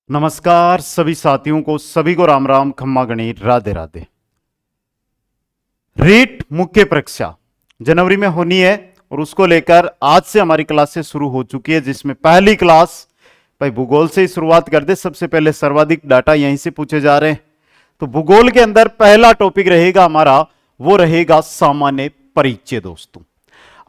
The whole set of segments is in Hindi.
नमस्कार सभी साथियों को, सभी को राम राम, खम्मा गणी, राधे राधे। रीट मुख्य परीक्षा जनवरी में होनी है और उसको लेकर आज से हमारी क्लासेस शुरू हो चुकी है, जिसमें पहली क्लास भाई भूगोल से ही शुरुआत कर दे। सबसे पहले सर्वाधिक डाटा यहीं से पूछे जा रहे हैं, तो भूगोल के अंदर पहला टॉपिक रहेगा हमारा, वो रहेगा सामान्य परिचय। दोस्तों,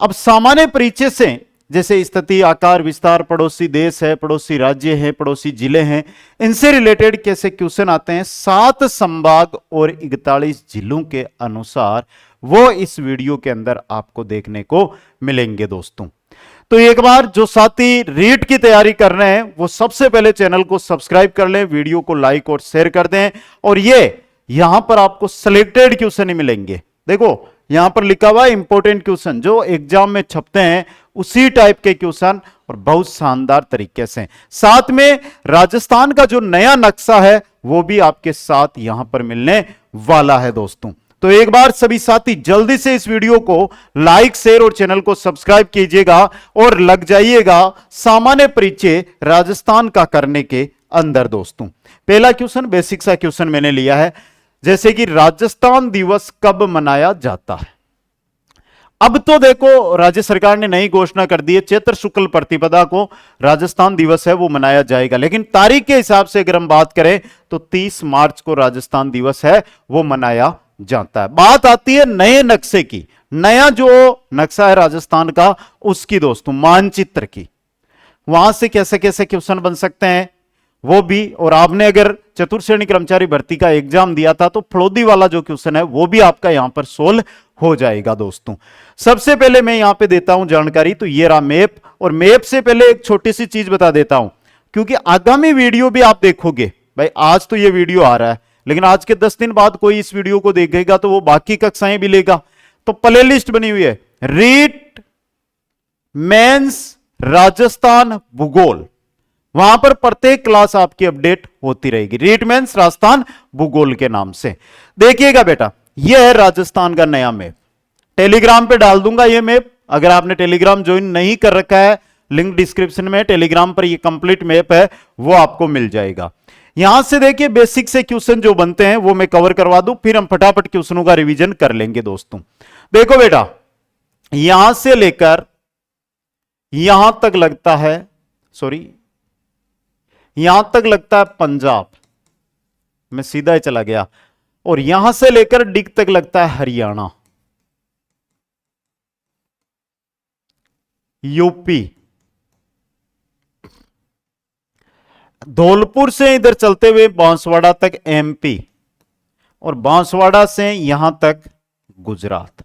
अब सामान्य परिचय से जैसे स्थिति, आकार, विस्तार, पड़ोसी देश है, पड़ोसी राज्य है, पड़ोसी जिले हैं, इनसे रिलेटेड कैसे क्वेश्चन आते हैं 7 संभाग और 41 जिलों के अनुसार, वो इस वीडियो के अंदर आपको देखने को मिलेंगे। दोस्तों, तो एक बार जो साथी रीट की तैयारी कर रहे हैं वो सबसे पहले चैनल को सब्सक्राइब कर लें, वीडियो को लाइक और शेयर कर दें। और ये यहां पर आपको सिलेक्टेड क्वेश्चन ही मिलेंगे। देखो यहां पर लिखा हुआ है इंपॉर्टेंट क्वेश्चन, जो एग्जाम में छपते हैं उसी टाइप के क्वेश्चन और बहुत शानदार तरीके से। साथ में राजस्थान का जो नया नक्शा है वो भी आपके साथ यहां पर मिलने वाला है। दोस्तों, तो एक बार सभी साथी जल्दी से इस वीडियो को लाइक, शेयर और चैनल को सब्सक्राइब कीजिएगा और लग जाइएगा सामान्य परिचय राजस्थान का करने के अंदर। दोस्तों, पहला क्वेश्चन बेसिक सा क्वेश्चन मैंने लिया है, जैसे कि राजस्थान दिवस कब मनाया जाता है। अब तो देखो राज्य सरकार ने नई घोषणा कर दी है, चैत्र शुक्ल प्रतिपदा को राजस्थान दिवस है वो मनाया जाएगा, लेकिन तारीख के हिसाब से अगर हम बात करें तो 30 मार्च को राजस्थान दिवस है वो मनाया जाता है। बात आती है नए नक्शे की, नया जो नक्शा है राजस्थान का उसकी, दोस्तों मानचित्र की, वहां से कैसे कैसे क्वेश्चन बन सकते हैं वो भी। और आपने अगर चतुर्थ श्रेणी कर्मचारी भर्ती का एग्जाम दिया था तो फलोदी वाला जो क्वेश्चन है वो भी आपका यहां पर सोल्व हो जाएगा। दोस्तों, सबसे पहले मैं यहां पे देता हूं जानकारी, तो ये रहा मैप, और मैप से पहले एक छोटी सी चीज बता देता हूं, क्योंकि आगामी वीडियो भी आप देखोगे। भाई आज तो ये वीडियो आ रहा है, लेकिन आज के 10 दिन बाद कोई इस वीडियो को देखेगा तो वो बाकी कक्षाएं भी लेगा। तो प्ले लिस्ट बनी हुई है, रीट मेंस राजस्थान भूगोल, वहां पर प्रत्येक क्लास आपकी अपडेट होती रहेगी, रीट मेंस राजस्थान भूगोल के नाम से। देखिएगा बेटा, यह है राजस्थान का नया मैप, टेलीग्राम पे डाल दूंगा ये मैप। अगर आपने टेलीग्राम ज्वाइन नहीं कर रखा है, लिंक डिस्क्रिप्शन में, टेलीग्राम पर ये कंप्लीट मैप है वो आपको मिल जाएगा। यहां से देखिए बेसिक से क्वेश्चन जो बनते हैं वो मैं कवर करवा दूं, फिर हम फटाफट क्वेश्चनों का रिवीजन कर लेंगे। दोस्तों देखो बेटा, यहां से लेकर यहां तक लगता है, यहां तक लगता है पंजाब, मैं सीधा ही चला गया, और यहां से लेकर डिग तक लगता है हरियाणा, यूपी, धौलपुर से इधर चलते हुए बांसवाड़ा तक एमपी, और बांसवाड़ा से यहां तक गुजरात।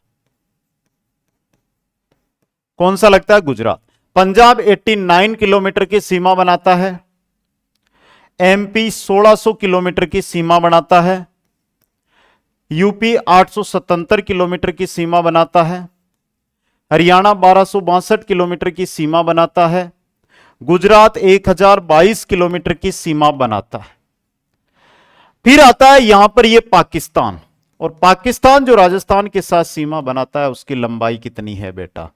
कौन सा लगता है? गुजरात। पंजाब 89 किलोमीटर की सीमा बनाता है, एमपी 1600 किलोमीटर की सीमा बनाता है, यूपी 877 किलोमीटर की सीमा बनाता है, हरियाणा 1262 किलोमीटर की सीमा बनाता है, गुजरात 1022 किलोमीटर की सीमा बनाता है। फिर आता है यहां पर यह पाकिस्तान, और पाकिस्तान जो राजस्थान के साथ सीमा बनाता है उसकी लंबाई कितनी है बेटा?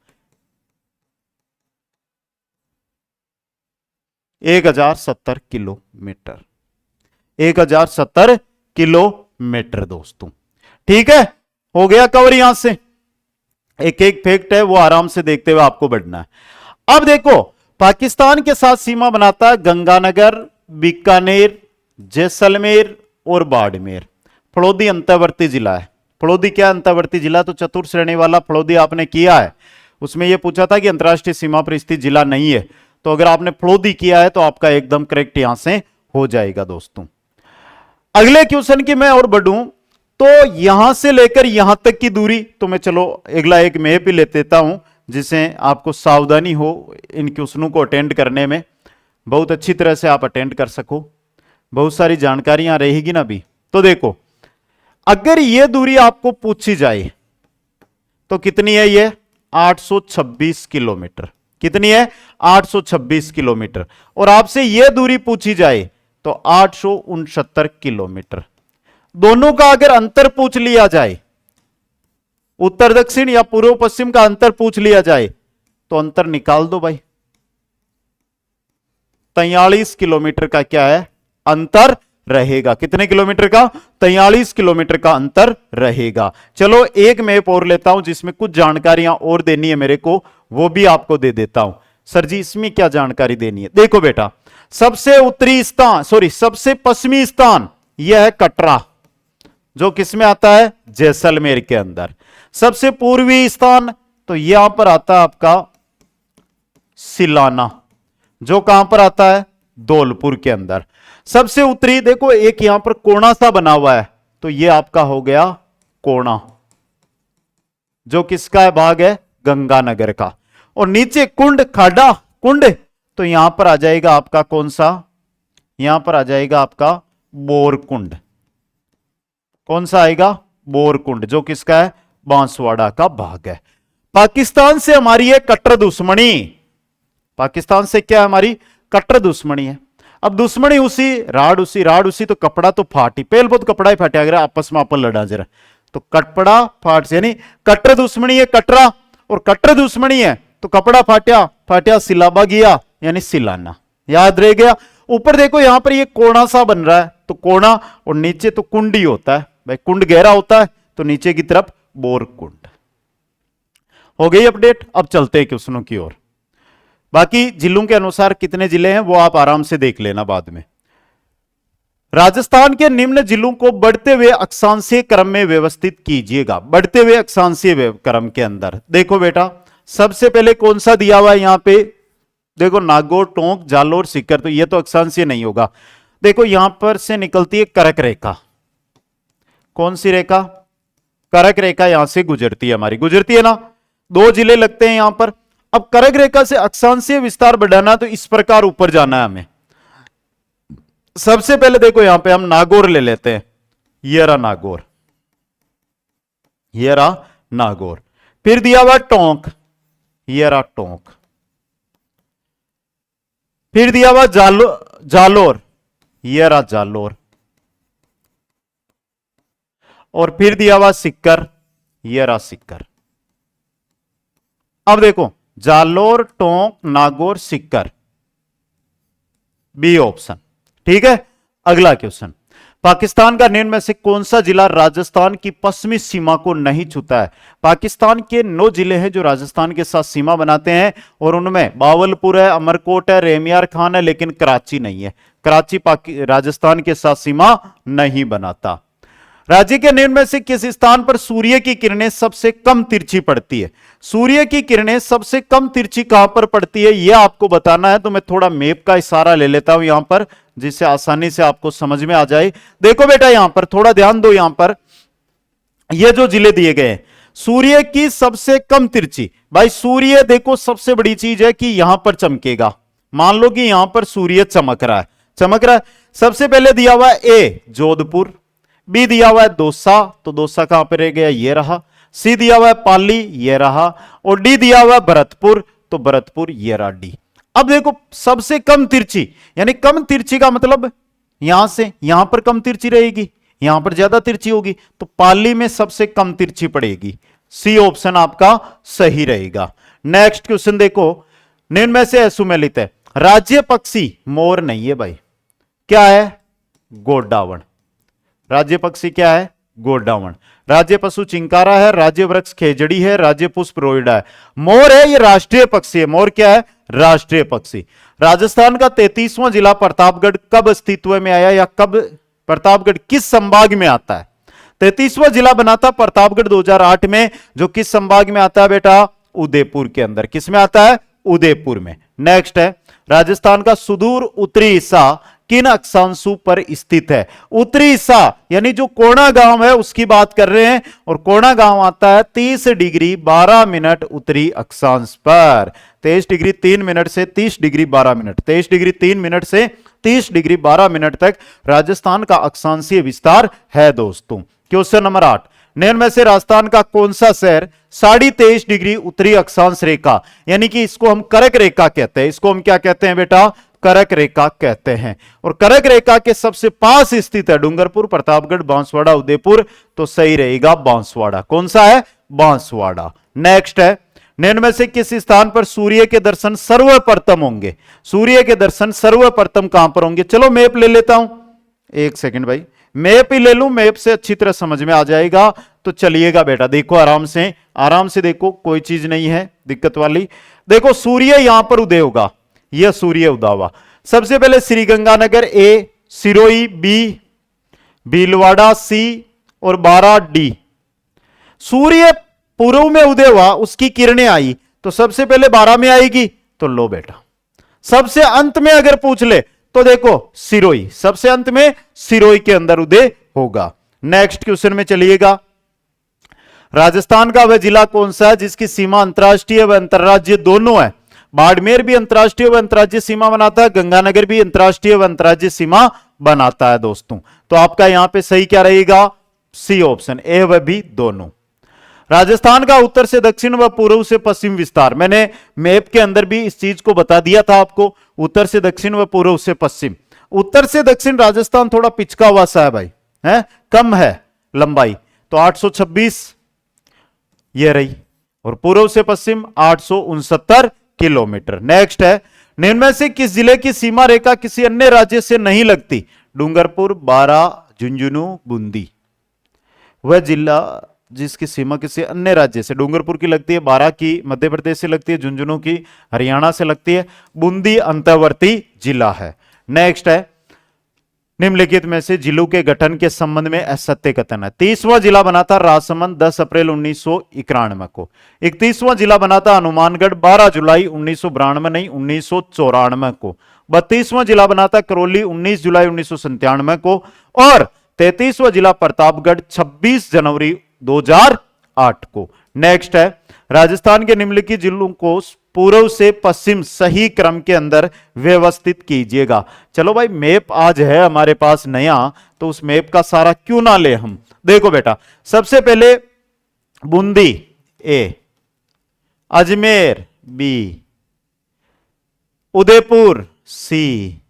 1070 किलोमीटर, 1070 किलोमीटर। दोस्तों ठीक है, हो गया कवर। यहां से एक एक फैक्ट है वो आराम से देखते हुए आपको बढ़ना है। अब देखो, पाकिस्तान के साथ सीमा बनाता है गंगानगर, बीकानेर, जैसलमेर और बाड़मेर। फलोदी अंतर्वर्ती जिला है। फलोदी क्या अंतर्वर्ती जिला? तो चतुर्थ श्रेणी वाला फलोदी आपने किया है, उसमें यह पूछा था कि अंतरराष्ट्रीय सीमा पर स्थित जिला नहीं है, तो अगर आपने फलोदी किया है तो आपका एकदम करेक्ट यहां से हो जाएगा। दोस्तों अगले क्वेश्चन की मैं और बढ़ूं तो यहां से लेकर यहां तक की दूरी, तो मैं चलो अगला एक मैप ही ले देता हूं जिससे आपको सावधानी हो इन क्वेश्चनों को अटेंड करने में, बहुत अच्छी तरह से आप अटेंड कर सको, बहुत सारी जानकारियां रहेगी ना भी। तो देखो, अगर यह दूरी आपको पूछी जाए तो कितनी है? ये 826 किलोमीटर। कितनी है? 826 किलोमीटर। और आपसे यह दूरी पूछी जाए तो 869 किलोमीटर। दोनों का अगर अंतर पूछ लिया जाए, उत्तर दक्षिण या पूर्व पश्चिम का अंतर पूछ लिया जाए, तो अंतर निकाल दो भाई। 43 किलोमीटर का क्या है? अंतर रहेगा। कितने किलोमीटर का? 43 किलोमीटर का अंतर रहेगा। चलो एक मैप और लेता हूं जिसमें कुछ जानकारियां और देनी है मेरे को, वो भी आपको दे देता हूं। सर जी इसमें क्या जानकारी देनी है? देखो बेटा, सबसे उत्तरी स्थान, सॉरी सबसे पश्चिमी स्थान यह है कटरा, जो किसमें आता है? जैसलमेर के अंदर। सबसे पूर्वी स्थान तो यहां पर आता है आपका सिलाना, जो कहां पर आता है? धौलपुर के अंदर। सबसे उत्तरी देखो एक यहां पर कोना सा बना हुआ है, तो यह आपका हो गया कोना, जो किसका है? भाग है गंगानगर का। और नीचे कुंड, खाड़ा, कुंड, तो यहां पर आ जाएगा आपका कौन सा? यहां पर आ जाएगा आपका बोरकुंड। कौन सा आएगा? बोरकुंड, जो किसका है? बांसवाड़ा का भाग है। पाकिस्तान से हमारी है कट्टर दुश्मनी। पाकिस्तान से क्या है हमारी? कट्टर दुश्मनी है। अब दुश्मनी उसी, राड उसी, राड उसी, तो कपड़ा तो फाटी, पहले बहुत कपड़ा ही फाटे, अगर आपस में अपन लड़ा जरा तो कपड़ा फाट से, यानी कट्टर दुश्मनी है कटरा, और कट्टर दुश्मनी है तो कपड़ा फाट्या, फाट्या सिलाबा गया, यानी सिलाना। याद रह गया? ऊपर देखो यहां पर ये कोना सा बन रहा है, तो कोना, और नीचे तो कुंड ही होता है भाई, कुंड गहरा होता है, तो नीचे की तरफ बोरकुंड। हो गई अपडेट? अब चलते हैं क्वेश्चनों की ओर। बाकी जिलों के अनुसार कितने जिले हैं वो आप आराम से देख लेना बाद में। राजस्थान के निम्न जिलों को बढ़ते हुए अक्षांशीय क्रम में व्यवस्थित कीजिएगा। बढ़ते हुए अक्षांशीय क्रम के अंदर देखो बेटा, सबसे पहले कौन सा दिया हुआ है यहां पे? देखो नागौर, टोंक, जालोर, सीकर, तो ये तो अक्षांशीय नहीं होगा। देखो यहां पर से निकलती है करक रेखा। कौन सी रेखा? करक रेखा यहां से गुजरती है हमारी, गुजरती है ना। 2 जिले लगते हैं यहां पर। अब करक रेखा से अक्षांशीय विस्तार बढ़ाना तो इस प्रकार ऊपर जाना है हमें। सबसे पहले देखो यहां पे हम नागौर ले लेते हैं, ये रहा नागौर, ये रहा नागौर। फिर दिया हुआ टोंक, ये रहा टोंक। फिर दिया हुआ जालोर, ये रहा जालोर। और फिर दिया हुआ सिक्कर, ये रहा सिक्कर। अब देखो जालोर, टोंक, नागौर, सिक्कर, बी ऑप्शन। ठीक है। अगला क्वेश्चन, पाकिस्तान का निम्न में से कौन सा जिला राजस्थान की पश्चिमी सीमा को नहीं छूता है? पाकिस्तान के 9 जिले हैं जो राजस्थान के साथ सीमा बनाते हैं, और उनमें बावलपुर है, अमरकोट है, रेमियार खान है, लेकिन कराची नहीं है। कराची राजस्थान के साथ सीमा नहीं बनाता। राज्य के निम्न में से किस स्थान पर सूर्य की किरणें सबसे कम तिरछी पड़ती है? सूर्य की किरणें सबसे कम तिरछी कहां पर पड़ती है यह आपको बताना है, तो मैं थोड़ा मैप का इशारा ले लेता हूं यहां पर, जिससे आसानी से आपको समझ में आ जाए। देखो बेटा यहां पर थोड़ा ध्यान दो, यहां पर ये जो जिले दिए गए हैं, सूर्य की सबसे कम तिरछी, भाई सूर्य देखो सबसे बड़ी चीज है कि यहां पर चमकेगा। मान लो कि यहां पर सूर्य चमक रहा है, चमक रहा है। सबसे पहले दिया हुआ है ए जोधपुर, बी दिया हुआ है दौसा, तो दौसा कहां पर रह गया? ये रहा। सी दिया हुआ है पाली, ये रहा। और डी दिया हुआ है भरतपुर, तो भरतपुर, ये रहा डी। अब देखो सबसे कम तिरछी, यानी कम तिरछी का मतलब यहां से यहां पर कम तिरछी रहेगी, यहां पर ज्यादा तिरछी होगी, तो पाली में सबसे कम तिरछी पड़ेगी। सी ऑप्शन आपका सही रहेगा। नेक्स्ट क्वेश्चन देखो, निम्न में से असुमेलित है। राज्य पक्षी मोर नहीं है भाई, क्या है? गोडावण। राज्य पक्षी क्या है? गोडावण। राज्य पशु चिंकारा है, राज्य वृक्ष खेजड़ी है, राज्य पुष्प रोइडा है। मोर है ये राष्ट्रीय पक्षी है। मोर क्या है? राष्ट्रीय पक्षी। राजस्थान का 33वां जिला प्रतापगढ़ कब अस्तित्व में आया, या कब प्रतापगढ़ किस संभाग में आता है? 33वां जिला बना था प्रतापगढ़ 2008 में, जो किस संभाग में आता है बेटा? उदयपुर के अंदर। किस में आता है? उदयपुर में। नेक्स्ट है, राजस्थान का सुदूर उत्तरी हिस्सा किन अक्षांशों पर स्थित है? उत्तरी हिस्सा यानी जो कोणा गांव है उसकी बात कर रहे हैं, और कोणा गांव आता है 30 डिग्री 12 मिनट उत्तरी अक्षांश पर। 23 डिग्री 3 मिनट से 30 डिग्री 12 मिनट, 23 डिग्री 3 मिनट से 30 डिग्री 12 मिनट तक राजस्थान का अक्षांशीय विस्तार है दोस्तों। क्वेश्चन नंबर 8, निम्न में से राजस्थान का कौन सा शहर 23.5 डिग्री उत्तरी अक्षांश रेखा, यानी कि इसको हम करक रेखा कहते हैं, इसको हम क्या कहते हैं बेटा? करक रेखा कहते हैं। और करक रेखा के सबसे पास स्थित है डूंगरपुर, प्रतापगढ़, बांसवाड़ा, उदयपुर, तो सही रहेगा बांसवाड़ा। कौन सा है? बांसवाड़ा। नेक्स्ट है, निम्न में से किस स्थान पर सूर्य के दर्शन सर्वप्रथम होंगे? सूर्य के दर्शन सर्वप्रथम कहां पर होंगे? चलो मैप ले लेता हूं, एक सेकंड भाई, मैप ही ले लूं, मैप से अच्छी तरह समझ में आ जाएगा। तो चलिएगा बेटा, देखो आराम से देखो, कोई चीज नहीं है दिक्कत वाली। देखो सूर्य यहां पर उदय होगा, यह सूर्य उदय हुआ। सबसे पहले श्रीगंगानगर ए, सिरोही बी, भीलवाड़ा सी और बारा डी। सूर्य पूर्व में उदय हुआ, उसकी किरणें आई तो सबसे पहले 12 में आएगी, तो लो बेटा। सबसे अंत में अगर पूछ ले तो देखो सिरोही, सबसे अंत में सिरोही के अंदर उदय होगा। नेक्स्ट क्वेश्चन में चलिएगा। राजस्थान का वह जिला कौन सा है जिसकी सीमा अंतरराष्ट्रीय व अंतर्राज्यीय दोनों है? बाड़मेर भी अंतरराष्ट्रीय व अंतर्राज्यीय सीमा बनाता है, गंगानगर भी अंतरराष्ट्रीय व अंतर्राज्यीय सीमा बनाता है दोस्तों। तो आपका यहां पे सही क्या रहेगा? सी ऑप्शन, ए व बी दोनों। राजस्थान का उत्तर से दक्षिण व पूर्व से पश्चिम विस्तार, मैंने मैप के अंदर भी इस चीज को बता दिया था आपको, उत्तर से दक्षिण व पूर्व से पश्चिम। उत्तर से दक्षिण राजस्थान थोड़ा पिचका हुआ सा है भाई, है कम है लंबाई, तो 826 ये रही, और पूर्व से पश्चिम 869 किलोमीटर। नेक्स्ट है, निम्न में से किस जिले की सीमा रेखा किसी अन्य राज्य से नहीं लगती? डूंगरपुर, बारा, झुंझुनू, बूंदी। वह जिला जिसकी सीमा किसी अन्य राज्य से, डूंगरपुर की लगती है, बारा की मध्य प्रदेश से लगती है, झुंझुनू की हरियाणा से लगती है, बूंदी अंतर्वर्ती जिला है। नेक्स्ट है, निम्नलिखित में से जिलों के गठन के संबंध में असत्य कथन है। 30वां जिला बना था राजसमंद 10 अप्रैल 1991 को। 31वां जिला बना था हनुमानगढ़ 12 जुलाई 1992 नहीं 1994 को। 32वां जिला बना था करौली 19 जुलाई 1997 को। और 33वां जिला प्रतापगढ़ 26 जनवरी 2008 को। नेक्स्ट है, राजस्थान के निम्नलिखित जिलों को पूर्व से पश्चिम सही क्रम के अंदर व्यवस्थित कीजिएगा। चलो भाई, मैप आज है हमारे पास नया, तो उस मैप का सारा क्यों ना ले हम। देखो बेटा, सबसे पहले बूंदी ए, अजमेर बी, उदयपुर सी,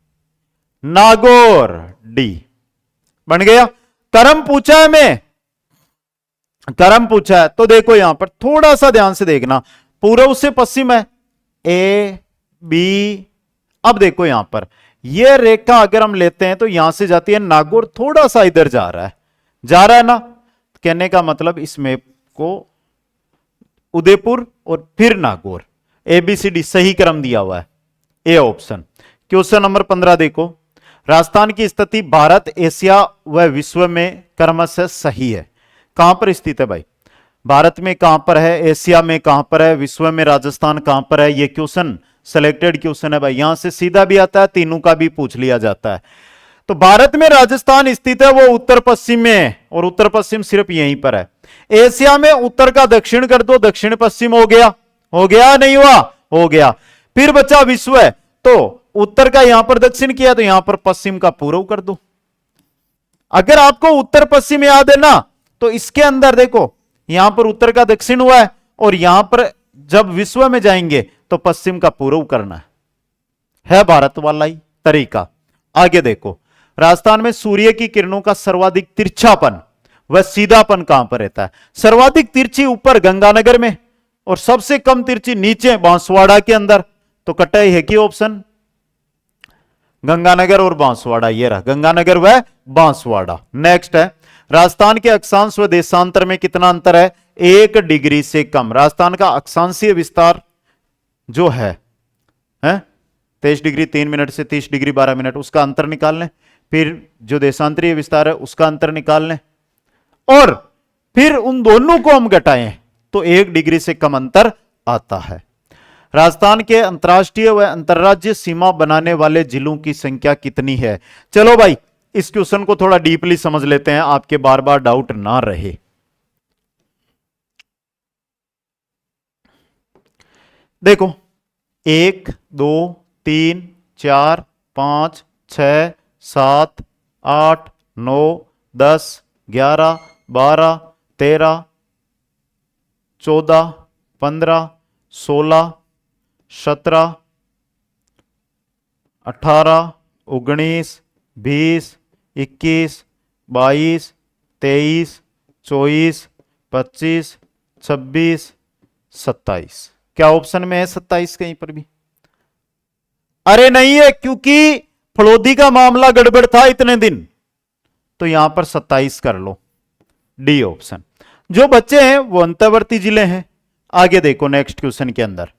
नागौर डी। बन गया। करम पूछा है, मैं करम पूछा है, तो देखो यहां पर थोड़ा सा ध्यान से देखना, पूर्व से पश्चिम है ए बी। अब देखो यहां पर यह रेखा अगर हम लेते हैं तो यहां से जाती है नागौर, थोड़ा सा इधर जा रहा है ना। कहने का मतलब इस मैप को उदयपुर और फिर नागौर, ABCD सही क्रम दिया हुआ है, ए ऑप्शन। क्वेश्चन नंबर 15 देखो, राजस्थान की स्थिति भारत, एशिया व विश्व में क्रमशः सही है। कहां पर स्थित है भाई? भारत में कहां पर है, एशिया में कहां पर है, विश्व में राजस्थान कहां पर है? ये क्वेश्चन सिलेक्टेड क्वेश्चन है भाई, यहां से सीधा भी आता है, तीनों का भी पूछ लिया जाता है। तो भारत में राजस्थान स्थित है, वो उत्तर पश्चिम में है, और उत्तर पश्चिम सिर्फ यहीं पर है। एशिया में उत्तर का दक्षिण कर दो, दक्षिण पश्चिम हो गया, नहीं हुआ? हो गया। फिर बचा विश्व है, तो उत्तर का यहां पर दक्षिण किया, तो यहां पर पश्चिम का पूर्व कर दो। अगर आपको उत्तर पश्चिम याद है ना, तो इसके अंदर देखो यहां पर उत्तर का दक्षिण हुआ है, और यहां पर जब विश्व में जाएंगे तो पश्चिम का पूर्व करना है भारत वाला ही तरीका। आगे देखो, राजस्थान में सूर्य की किरणों का सर्वाधिक तिरछापन व सीधापन कहां पर रहता है? सर्वाधिक तिरछी ऊपर गंगानगर में, और सबसे कम तिरछी नीचे बांसवाड़ा के अंदर। तो कटाई है कि ऑप्शन गंगानगर और बांसवाड़ा, ये रहा गंगानगर व बांसवाड़ा। नेक्स्ट है, राजस्थान के अक्षांश व देशांतर में कितना अंतर है? 1 डिग्री से कम। राजस्थान का अक्षांशीय विस्तार जो है 23 डिग्री 3 मिनट से 30 डिग्री 12 मिनट, उसका अंतर निकाल लें। फिर जो देशांतरीय विस्तार है उसका अंतर निकाल लें, और फिर उन दोनों को हम घटाएं तो 1 डिग्री से कम अंतर आता है। राजस्थान के अंतरराष्ट्रीय व अंतर्राज्यीय सीमा बनाने वाले जिलों की संख्या कितनी है? चलो भाई, इस क्वेश्चन को थोड़ा डीपली समझ लेते हैं, आपके बार बार डाउट ना रहे। देखो 1 2 3 4 5 6 7 8 9 10 11 12 13 14 15 16 17 18 19 20 21 22 23 24 25 26 27 क्या ऑप्शन में है 27 कहीं पर भी? अरे नहीं है, क्योंकि फलोदी का मामला गड़बड़ था इतने दिन, तो यहां पर 27 कर लो, डी ऑप्शन। जो बच्चे हैं वो अंतर्वर्ती जिले हैं। आगे देखो नेक्स्ट क्वेश्चन के अंदर,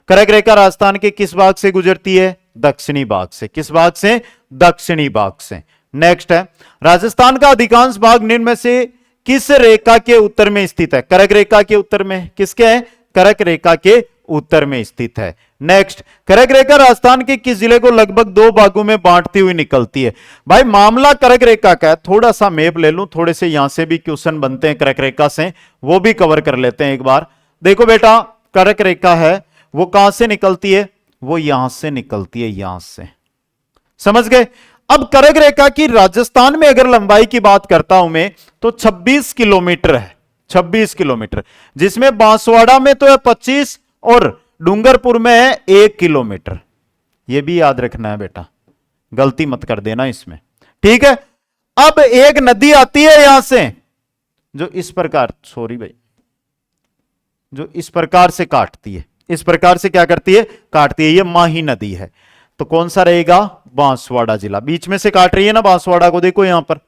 कर्क रेखा राजस्थान के किस भाग से गुजरती है? दक्षिणी भाग से। किस भाग से? दक्षिणी भाग से। नेक्स्ट है, राजस्थान का अधिकांश भाग निम्न में से किस रेखा के उत्तर में स्थित है? कर्क रेखा के उत्तर में। किसके है? कर्क रेखा के उत्तर में स्थित है। नेक्स्ट, कर्क रेखा राजस्थान के किस जिले को लगभग दो भागों में बांटती हुई निकलती है? भाई मामला कर्क रेखा का है, थोड़ा सा मैप ले लूं, थोड़े से यहां से भी क्वेश्चन बनते हैं कर्क रेखा से, वो भी कवर कर लेते हैं एक बार। देखो बेटा, कर्क रेखा है वो कहां से निकलती है? वो यहां से निकलती है, यहां से, समझ गए? अब कर्क रेखा की राजस्थान में अगर लंबाई की बात करता हूं मैं, तो 26 किलोमीटर है, 26 किलोमीटर, जिसमें बांसवाड़ा में तो है 25 और डूंगरपुर में है 1 किलोमीटर। यह भी याद रखना है बेटा, गलती मत कर देना इसमें, ठीक है? अब एक नदी आती है यहां से, जो इस प्रकार, सॉरी भाई, जो इस प्रकार से काटती है, इस प्रकार से क्या करती है? काटती है। ये माही नदी है, तो कौन सा रहेगा? बांसवाड़ा जिला। बीच में से काट रही है ना बांसवाड़ा को, देखो यहां पर।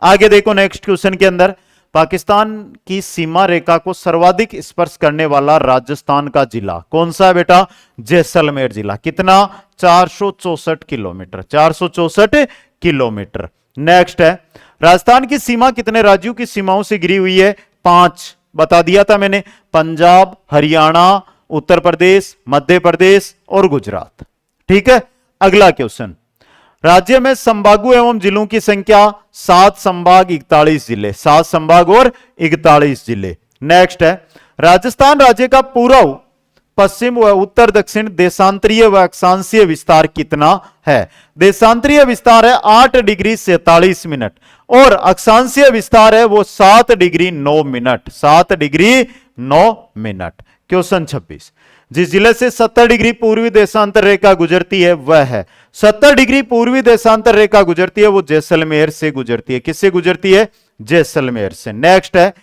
आगे देखो नेक्स्ट क्वेश्चन के अंदर, पाकिस्तान की सीमा रेखा को सर्वाधिक स्पर्श करने वाला राजस्थान का जिला कौन सा है बेटा? जैसलमेर जिला। कितना? 464 किलोमीटर, 464 किलोमीटर। नेक्स्ट है, राजस्थान की सीमा कितने राज्यों की सीमाओं से घिरी हुई है? 5, बता दिया था मैंने, पंजाब, हरियाणा, उत्तर प्रदेश, मध्य प्रदेश और गुजरात। ठीक है, अगला क्वेश्चन, राज्य में संभागों एवं जिलों की संख्या 7 संभाग 41 जिले, 7 संभाग और 41 जिले। नेक्स्ट है, राजस्थान राज्य का पूर्व, पश्चिम व उत्तर दक्षिण देशांतरीय व अक्षांशीय विस्तार कितना है? देशांतरीय विस्तार है 8 डिग्री 47 मिनट और अक्षांशीय विस्तार है वो 7 degree 9 minute, 7 degree 9 minute. Question 26, जिस जिले से 70 डिग्री पूर्वी देशांतर रेखा गुजरती है वह है? 70 डिग्री पूर्वी देशांतर रेखा गुजरती है वो जैसलमेर से गुजरती है। किससे गुजरती है? जैसलमेर से। नेक्स्ट है,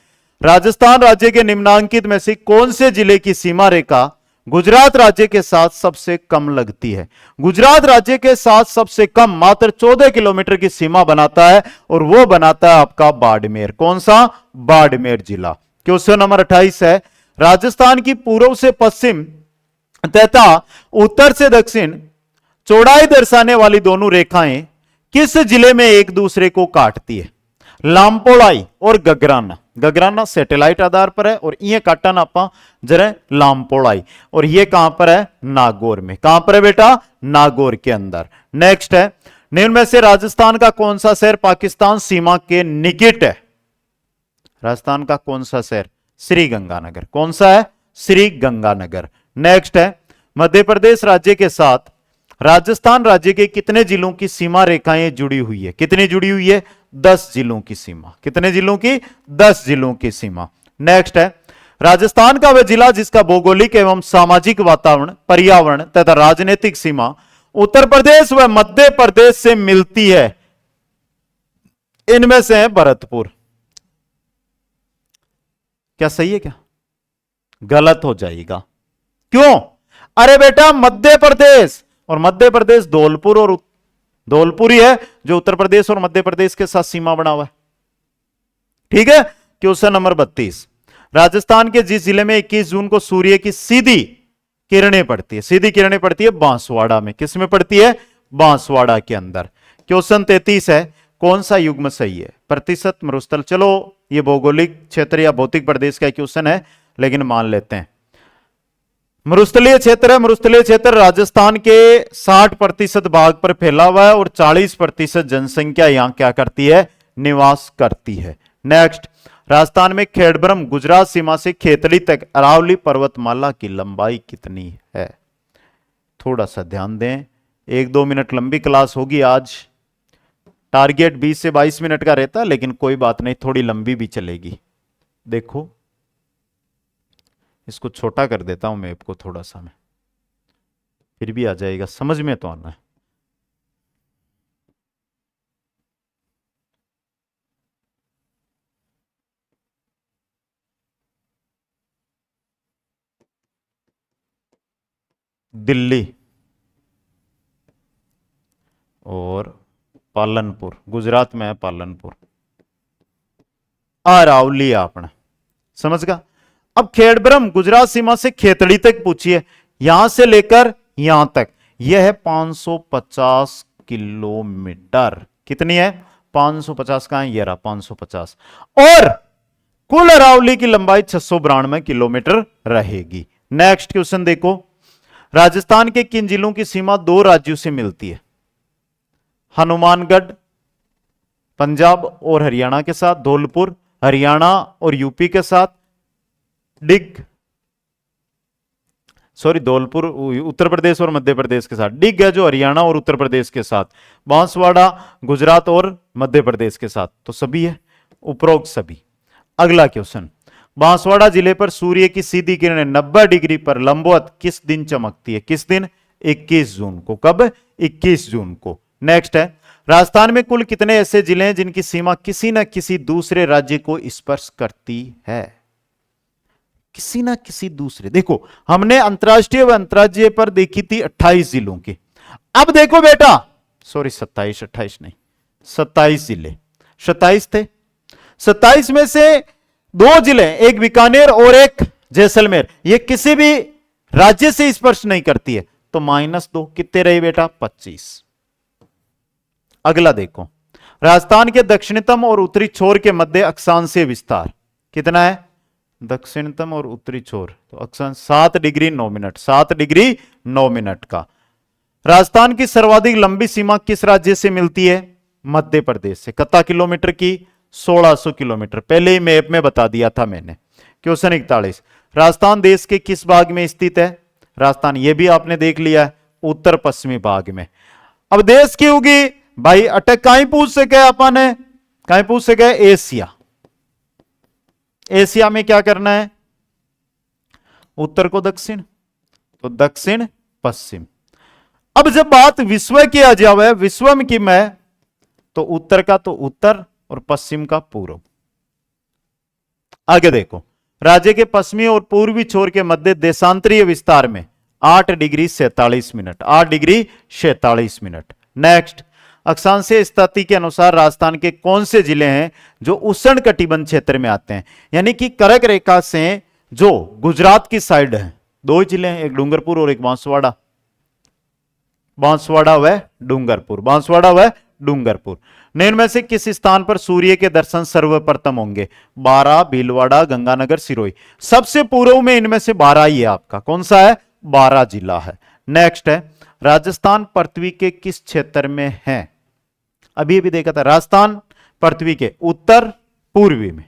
राजस्थान राज्य के निम्नांकित में से कौन से जिले की सीमा रेखा गुजरात राज्य के साथ सबसे कम लगती है? गुजरात राज्य के साथ सबसे कम मात्र 14 किलोमीटर की सीमा बनाता है और वो बनाता है आपका बाड़मेर। कौन सा? बाड़मेर जिला। क्वेश्चन नंबर 28 है, राजस्थान की पूर्व से पश्चिम तथा उत्तर से दक्षिण चौड़ाई दर्शाने वाली दोनों रेखाएं किस जिले में एक दूसरे को काटती है? लामपोड़ाई और गगराना। गगराना सैटेलाइट आधार पर है और ये काटन आपा जरा लामपोड़ाई, और ये कहां पर है? नागौर में। कहां पर है बेटा? नागौर के अंदर। नेक्स्ट है, निम्न में से राजस्थान का कौन सा शहर पाकिस्तान सीमा के निकट है? राजस्थान का कौन सा शहर? श्री गंगानगर। कौन सा है? श्री गंगानगर। नेक्स्ट है, मध्य प्रदेश राज्य के साथ राजस्थान राज्य के कितने जिलों की सीमा रेखाएं जुड़ी हुई है? कितनी जुड़ी हुई है? 10 जिलों की सीमा। कितने जिलों की? 10 जिलों की सीमा। नेक्स्ट है, राजस्थान का वह जिला जिसका भौगोलिक एवं सामाजिक वातावरण, पर्यावरण तथा राजनीतिक सीमा उत्तर प्रदेश व मध्य प्रदेश से मिलती है, इनमें से है भरतपुर। क्या सही है क्या? गलत हो जाएगा। क्यों? अरे बेटा मध्य प्रदेश, और मध्य प्रदेश धौलपुर, और धौलपुर ही है जो उत्तर प्रदेश और मध्य प्रदेश के साथ सीमा बना हुआ है। ठीक है, क्वेश्चन नंबर 32, राजस्थान के जिस जिले में 21 जून को सूर्य की सीधी किरणें पड़ती है, सीधी किरणें पड़ती है बांसवाड़ा में। किस में पड़ती है? बांसवाड़ा के अंदर। क्वेश्चन 33 है, कौन सा युग्म सही है? प्रतिशत मरुस्थल। चलो ये भौगोलिक क्षेत्र या भौतिक प्रदेश का क्वेश्चन है, लेकिन मान लेते हैं मरुस्थलीय क्षेत्र है। मरुस्थलीय क्षेत्र राजस्थान के 60% भाग पर फैला हुआ है और 40% जनसंख्या यहां क्या करती है? निवास करती है। नेक्स्ट, राजस्थान में खेड़ब्रह्म गुजरात सीमा से खेतड़ी तक अरावली पर्वतमाला की लंबाई कितनी है? थोड़ा सा ध्यान दें, 1-2 मिनट लंबी क्लास होगी आज। टारगेट 20 से 22 मिनट का रहता है, लेकिन कोई बात नहीं, थोड़ी लंबी भी चलेगी। देखो इसको छोटा कर देता हूं मैप को थोड़ा सा, मैं फिर भी आ जाएगा, समझ में तो आना है। दिल्ली और पालनपुर, गुजरात में है पालनपुर। अरावली आपने समझ गया। अब खेड़ब्रह्म गुजरात सीमा से खेतड़ी तक पूछिए, यहां से लेकर यहां तक यह है 550 किलोमीटर। कितनी है? 550। कहां है? ये रहा 550। और कुल अरावली की लंबाई 692 किलोमीटर रहेगी। नेक्स्ट क्वेश्चन देखो, राजस्थान के किन जिलों की सीमा दो राज्यों से मिलती है? हनुमानगढ़ पंजाब और हरियाणा के साथ, धौलपुर हरियाणा और यूपी के साथ, धौलपुर उत्तर प्रदेश और मध्य प्रदेश के साथ, डिग है जो हरियाणा और उत्तर प्रदेश के साथ, बांसवाड़ा गुजरात और मध्य प्रदेश के साथ। तो सभी है, उपरोक्त सभी। अगला क्वेश्चन, बांसवाड़ा जिले पर सूर्य की सीधी किरणें 90 डिग्री पर लंबवत किस दिन चमकती है? किस दिन? 21 जून को। कब? 21 जून को। नेक्स्ट है, राजस्थान में कुल कितने ऐसे जिले हैं जिनकी सीमा किसी न किसी दूसरे राज्य को स्पर्श करती है? किसी ना किसी दूसरे। देखो हमने अंतरराष्ट्रीय व अंतरराज्यीय पर देखी थी 28 जिलों की। अब देखो बेटा, सॉरी 27, 28 नहीं, 27 जिले, 27 थे। 27 में से 2 जिले, एक बीकानेर और एक जैसलमेर, ये किसी भी राज्य से स्पर्श नहीं करती है, तो -2 कितने रहे बेटा? 25। अगला देखो, राजस्थान के दक्षिणतम और उत्तरी छोर के मध्य अक्षांशीय विस्तार कितना है? दक्षिणतम और उत्तरी छोर तो अक्षांश 7 डिग्री 9 मिनट, 7 डिग्री 9 मिनट का। राजस्थान की सर्वाधिक लंबी सीमा किस राज्य से मिलती है? मध्य प्रदेश से। कितना किलोमीटर की? 1600 किलोमीटर। पहले ही मैप में बता दिया था मैंने। क्वेश्चन 41, राजस्थान देश के किस भाग में स्थित है? राजस्थान, ये भी आपने देख लिया है, उत्तर पश्चिमी भाग में। अब देश की होगी भाई, अटक कहीं पूछ सके अपन है, कहीं पूछ सके? एशिया। एशिया में क्या करना है? उत्तर को दक्षिण, तो दक्षिण पश्चिम। अब जब बात विश्व की आ जाए, विश्व में की मैं, तो उत्तर का तो उत्तर और पश्चिम का पूर्व। आगे देखो, राज्य के पश्चिमी और पूर्वी छोर के मध्य देशांतरीय विस्तार में 8 degree 47 minute, 8 degree 47 minute. Next, अक्षांशीय स्थिति के अनुसार राजस्थान के कौन से जिले हैं जो उष्ण कटिबंध क्षेत्र में आते हैं? यानी कि कर्क रेखा से जो गुजरात की साइड है, 2 जिले हैं, एक डूंगरपुर और एक बांसवाड़ा। बांसवाड़ा व डूंगरपुर, बांसवाड़ा व डूंगरपुर। निम्न में से किस स्थान पर सूर्य के दर्शन सर्वप्रथम होंगे? बारा, भीलवाड़ा, गंगानगर, सिरोही। सबसे पूर्व में इनमें से बारा ही है आपका। कौन सा है? बारा जिला है। नेक्स्ट है, राजस्थान पृथ्वी के किस क्षेत्र में है? अभी भी देखा था, राजस्थान पृथ्वी के उत्तर पूर्वी में,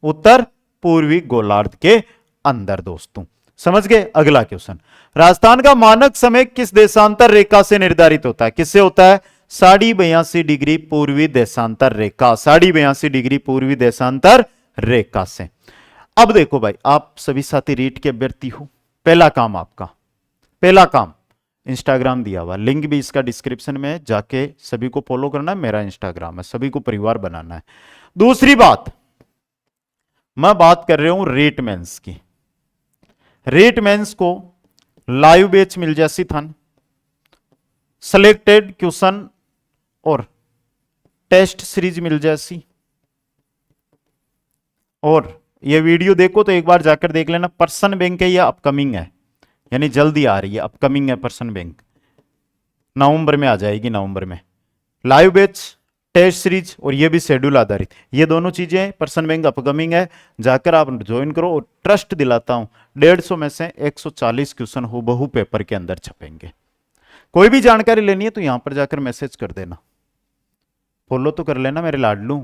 उत्तर पूर्वी गोलार्ध के अंदर। दोस्तों समझ गए? अगला क्वेश्चन, राजस्थान का मानक समय किस देशांतर रेखा से निर्धारित होता है? किससे होता है? 82.5 डिग्री पूर्वी देशांतर रेखा, 82.5 डिग्री पूर्वी देशांतर रेखा से। अब देखो भाई, आप सभी साथी रीट के अभ्यर्थी हो, पहला काम आपका, पहला काम इंस्टाग्राम दिया हुआ, लिंक भी इसका डिस्क्रिप्शन में, जाके सभी को फॉलो करना है। मेरा इंस्टाग्राम है, सभी को परिवार बनाना है। दूसरी बात, मैं बात कर रहा हूं रेट मेंस की। रेट मेंस को लाइव बैच मिल जासी थान, सिलेक्टेड क्वेश्चन और टेस्ट सीरीज मिल जासी। और ये वीडियो देखो तो एक बार जाकर देख लेना, पर्सन बैंक है या अपकमिंग है, यानी जल्दी आ रही है, अपकमिंग है पर्सन बैंक, नवंबर में आ जाएगी, नवंबर में। लाइव बैच, टेस्ट सीरीज और ये भी शेड्यूल आधारित, ये दोनों चीजें पर्सन बैंक अपकमिंग है, जाकर आप ज्वाइन करो। और ट्रस्ट दिलाता हूं, 150 में से 140 क्वेश्चन हूबहू पेपर के अंदर छपेंगे। कोई भी जानकारी लेनी है तो यहां पर जाकर मैसेज कर देना, फॉलो तो कर लेना मेरे लाडलू।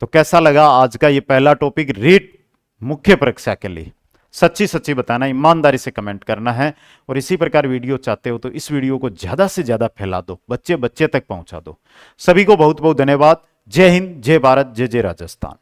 तो कैसा लगा आज का ये पहला टॉपिक रीट मुख्य परीक्षा के लिए? सच्ची सच्ची बताना, ईमानदारी से कमेंट करना है। और इसी प्रकार वीडियो चाहते हो तो इस वीडियो को ज्यादा से ज्यादा फैला दो, बच्चे बच्चे तक पहुंचा दो। सभी को बहुत बहुत धन्यवाद। जय हिंद, जय भारत, जय जय राजस्थान।